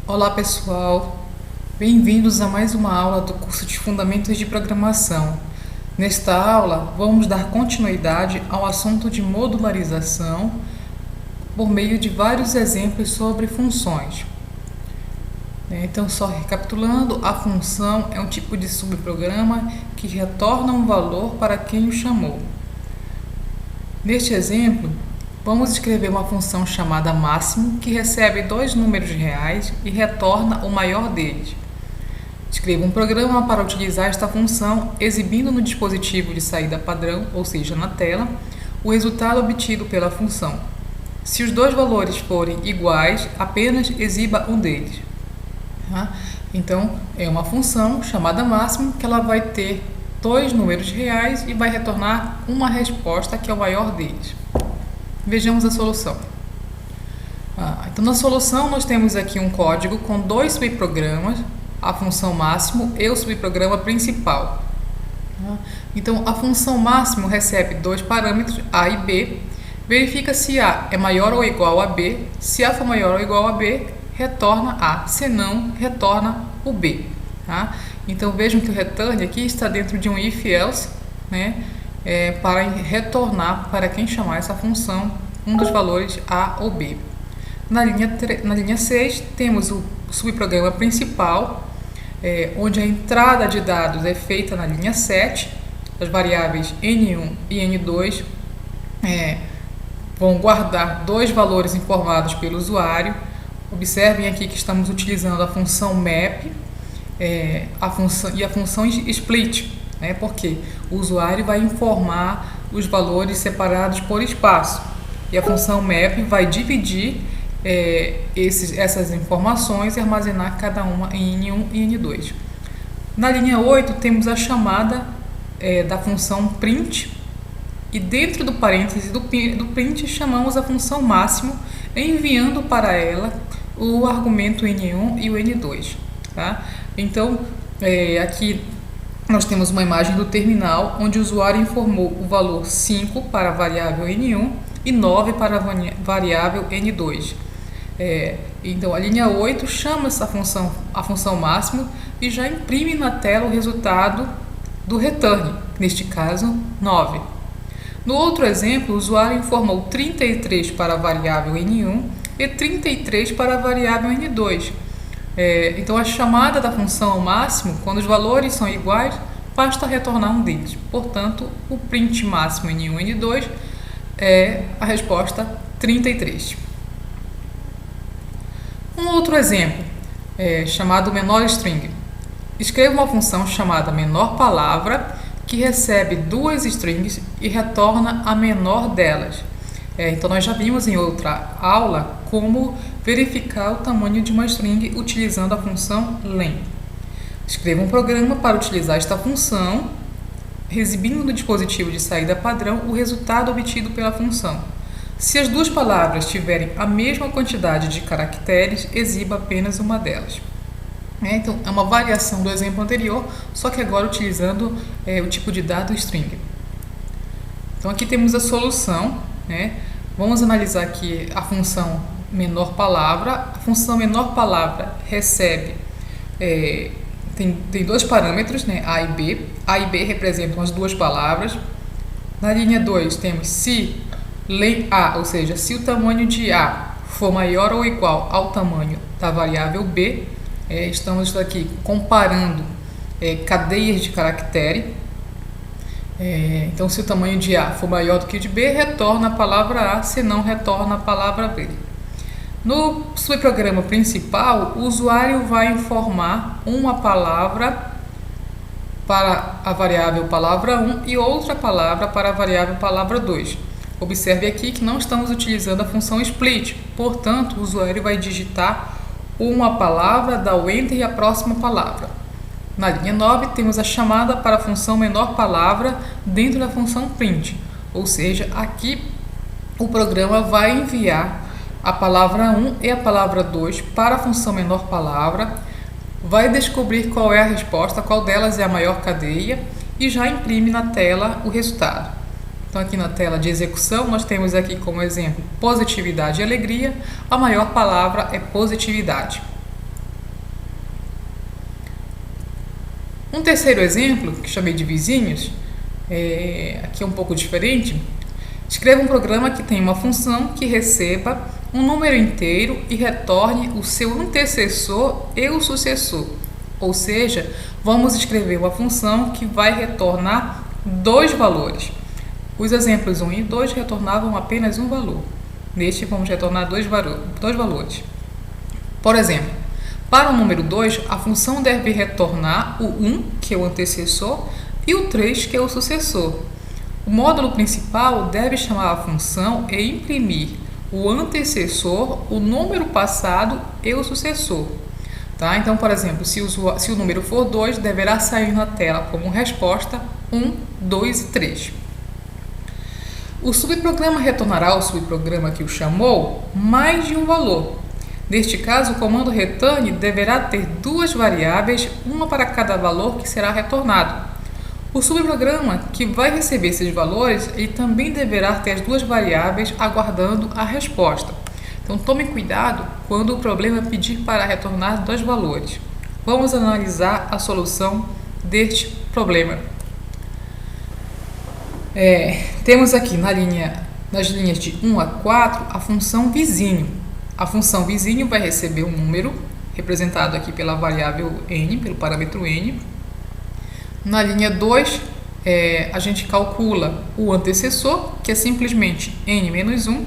Olá pessoal, bem-vindos a mais uma aula do curso de Fundamentos de Programação. Nesta aula, vamos dar continuidade ao assunto de modularização por meio de vários exemplos sobre funções. Então, só recapitulando, a função é um tipo de subprograma que retorna um valor para quem o chamou. Neste exemplo, vamos escrever uma função chamada máximo que recebe dois números reais e retorna o maior deles. Escreva um programa para utilizar esta função, exibindo no dispositivo de saída padrão, ou seja, na tela, o resultado obtido pela função. Se os dois valores forem iguais, apenas exiba um deles. Então, é uma função chamada máximo que ela vai ter dois números reais e vai retornar uma resposta que é o maior deles. Vejamos a solução. Então, na solução, nós temos aqui um código com dois subprogramas, a função máximo e o subprograma principal. Então, a função máximo recebe dois parâmetros, A e B. Verifica se A é maior ou igual a B. Se A for maior ou igual a B, retorna A. Se não, retorna o B. Então, vejam que o return aqui está dentro de um if-else, para retornar para quem chamar essa função um dos valores A ou B. Na linha 6, temos o subprograma principal, onde a entrada de dados é feita na linha 7. As variáveis N1 e N2 vão guardar dois valores informados pelo usuário. Observem aqui que estamos utilizando a função map a função split, porque o usuário vai informar os valores separados por espaço e a função map vai dividir essas informações e armazenar cada uma em N1 e N2. Na linha 8 temos a chamada da função print e dentro do parêntese do print chamamos a função máximo, enviando para ela o argumento N1 e o N2. Então, aqui nós temos uma imagem do terminal onde o usuário informou o valor 5 para a variável N1 e 9 para a variável N2. Então, a linha 8 chama a função máximo e já imprime na tela o resultado do return, neste caso 9. No outro exemplo, o usuário informou 33 para a variável N1 e 33 para a variável N2. Então, a chamada da função máximo, quando os valores são iguais, basta retornar um deles. Portanto, o print máximo N1 e N2 é a resposta 33. Um outro exemplo, chamado menor string. Escreva uma função chamada menor palavra que recebe duas strings e retorna a menor delas. Então, nós já vimos em outra aula como verificar o tamanho de uma string utilizando a função len. Escreva um programa para utilizar esta função, exibindo no dispositivo de saída padrão o resultado obtido pela função. Se as duas palavras tiverem a mesma quantidade de caracteres, exiba apenas uma delas. Então, é uma variação do exemplo anterior, só que agora utilizando o tipo de dado string. Então, aqui temos a solução. Vamos analisar aqui a função menor palavra. A função menor palavra recebe, tem dois parâmetros, A e B. A e B representam as duas palavras. Na linha 2 temos se len A, ou seja, se o tamanho de A for maior ou igual ao tamanho da variável B. Estamos aqui comparando cadeias de caractere. Então, se o tamanho de A for maior do que o de B, retorna a palavra A, se não, retorna a palavra B. No subprograma principal, o usuário vai informar uma palavra para a variável palavra 1 e outra palavra para a variável palavra 2. Observe aqui que não estamos utilizando a função split, portanto, o usuário vai digitar uma palavra, dar o enter e a próxima palavra. Na linha 9, temos a chamada para a função menor palavra dentro da função print, ou seja, aqui o programa vai enviar a palavra 1 e a palavra 2 para a função menor palavra, vai descobrir qual é a resposta, qual delas é a maior cadeia e já imprime na tela o resultado. Então, aqui na tela de execução, nós temos aqui como exemplo positividade e alegria. A maior palavra é positividade. Um terceiro exemplo, que chamei de vizinhos, aqui é um pouco diferente. Escreva um programa que tenha uma função que receba um número inteiro e retorne o seu antecessor e o sucessor. Ou seja, vamos escrever uma função que vai retornar dois valores. Os exemplos 1 e 2 retornavam apenas um valor. Neste, vamos retornar dois valores. Por exemplo, para o número 2, a função deve retornar o 1, que é o antecessor, e o 3, que é o sucessor. O módulo principal deve chamar a função e imprimir o antecessor, o número passado e o sucessor. Tá? Então, por exemplo, se o número for 2, deverá sair na tela como resposta 1, 2 e 3. O subprograma retornará ao subprograma que o chamou mais de um valor. Neste caso, o comando return deverá ter duas variáveis, uma para cada valor que será retornado. O subprograma que vai receber esses valores, ele também deverá ter as duas variáveis aguardando a resposta. Então, tome cuidado quando o problema pedir para retornar dois valores. Vamos analisar a solução deste problema. Temos aqui nas linhas de 1 a 4 a função vizinho. A função vizinho vai receber um número, representado aqui pela variável n, pelo parâmetro n. Na linha 2, a gente calcula o antecessor, que é simplesmente n menos 1,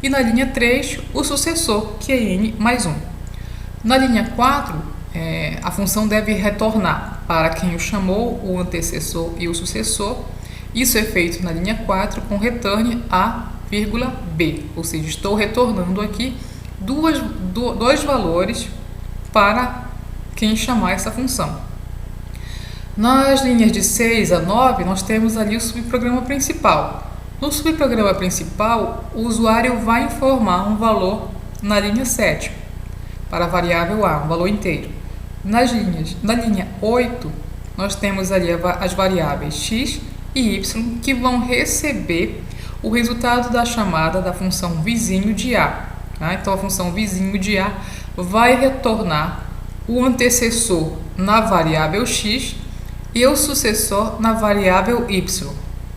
e na linha 3, o sucessor, que é n mais 1. Na linha 4, a função deve retornar para quem o chamou, o antecessor e o sucessor. Isso é feito na linha 4 com return a, b, ou seja, estou retornando aqui dois valores para quem chamar essa função. Nas linhas de 6 a 9, nós temos ali o subprograma principal. No subprograma principal, o usuário vai informar um valor na linha 7, para a variável a, um valor inteiro. Na linha 8, nós temos ali as variáveis x e y que vão receber o resultado da chamada da função vizinho de a. Tá? Então, a função vizinho de a vai retornar o antecessor na variável x e o sucessor na variável y.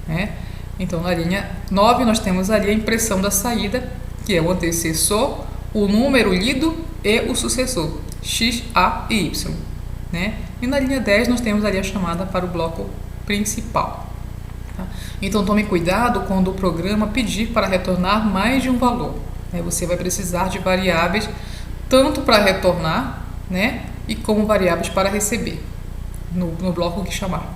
Né? Então, na linha 9, nós temos ali a impressão da saída, que é o antecessor, o número lido e o sucessor, x, a e y. Né? E na linha 10, nós temos ali a chamada para o bloco principal. Tá? Então, tome cuidado quando o programa pedir para retornar mais de um valor. Né? Você vai precisar de variáveis tanto para retornar, né, e como variáveis para receber no bloco que chamar.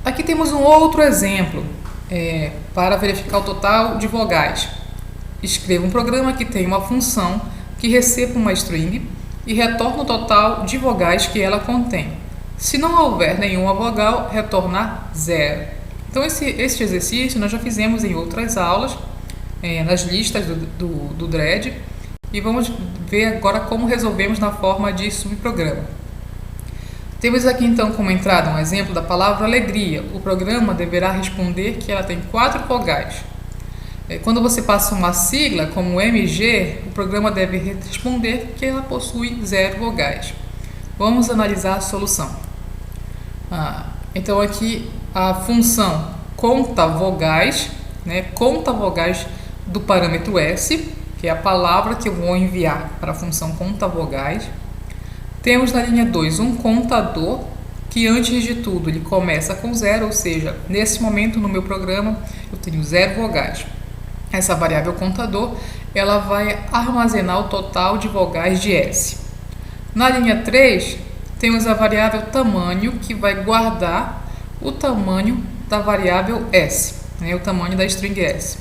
Aqui temos um outro exemplo para verificar o total de vogais. Escreva um programa que tem uma função que receba uma string e retorna o total de vogais que ela contém. Se não houver nenhuma vogal, retornar 0. Então, este exercício nós já fizemos em outras aulas, nas listas do DRED, e vamos ver agora como resolvemos na forma de subprograma. Temos aqui então como entrada um exemplo da palavra alegria. O programa deverá responder que ela tem 4 vogais. Quando você passa uma sigla como MG, o programa deve responder que ela possui 0 vogais. Vamos analisar a solução. Então aqui a função conta vogais, né, conta vogais do parâmetro S, que é a palavra que eu vou enviar para a função conta vogais. Temos na linha 2 um contador, que antes de tudo ele começa com 0, ou seja, nesse momento no meu programa eu tenho 0 vogais. Essa variável contador, ela vai armazenar o total de vogais de S. Na linha 3, temos a variável tamanho, que vai guardar o tamanho da variável S, né, o tamanho da string S.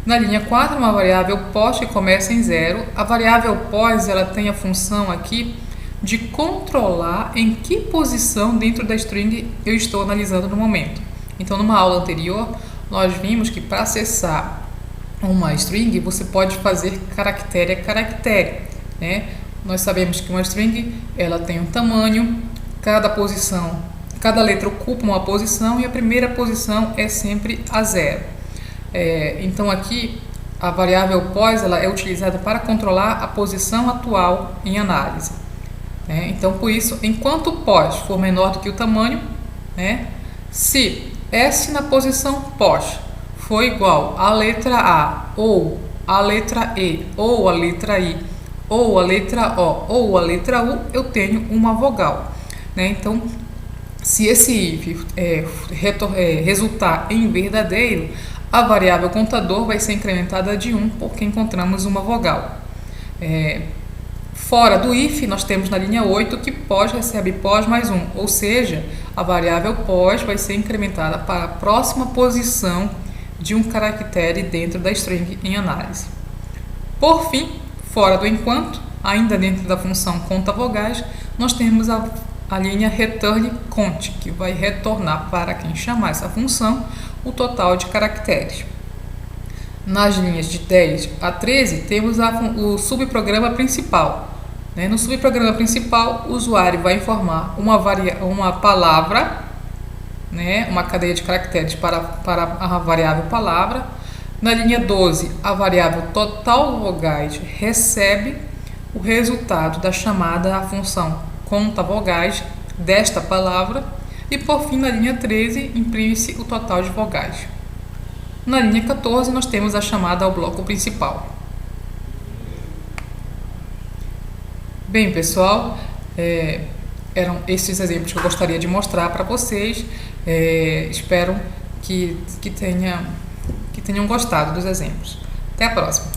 Na linha 4, uma variável pos que começa em 0. A variável pos, ela tem a função aqui de controlar em que posição dentro da string eu estou analisando no momento. Então, numa aula anterior, nós vimos que para acessar uma string, você pode fazer caractere a caractere, né? Nós sabemos que uma string, ela tem um tamanho, cada letra ocupa uma posição e a primeira posição é sempre a 0. Então, aqui, a variável pos, ela é utilizada para controlar a posição atual em análise. né? Então, por isso, enquanto o pós for menor do que o tamanho, né? Se S na posição pós for igual à letra A, ou a letra E, ou a letra I, ou a letra O, ou a letra U, eu tenho uma vogal, né? Então, se esse if resultar em verdadeiro, a variável contador vai ser incrementada de 1, porque encontramos uma vogal. Fora do if, nós temos na linha 8 que pós recebe pós mais 1, ou seja, a variável pós vai ser incrementada para a próxima posição de um caractere dentro da string em análise. Por fim, fora do enquanto, ainda dentro da função conta vogais, nós temos a linha return count, que vai retornar para quem chamar essa função o total de caracteres. Nas linhas de 10 a 13, temos o subprograma principal. No subprograma principal, o usuário vai informar uma palavra, uma cadeia de caracteres para a variável palavra. Na linha 12, a variável total vogais recebe o resultado da chamada à função conta vogais desta palavra. E por fim, na linha 13, imprime-se o total de vogais. Na linha 14, nós temos a chamada ao bloco principal. Bem, pessoal, eram esses exemplos que eu gostaria de mostrar para vocês. Espero que tenham gostado dos exemplos. Até a próxima!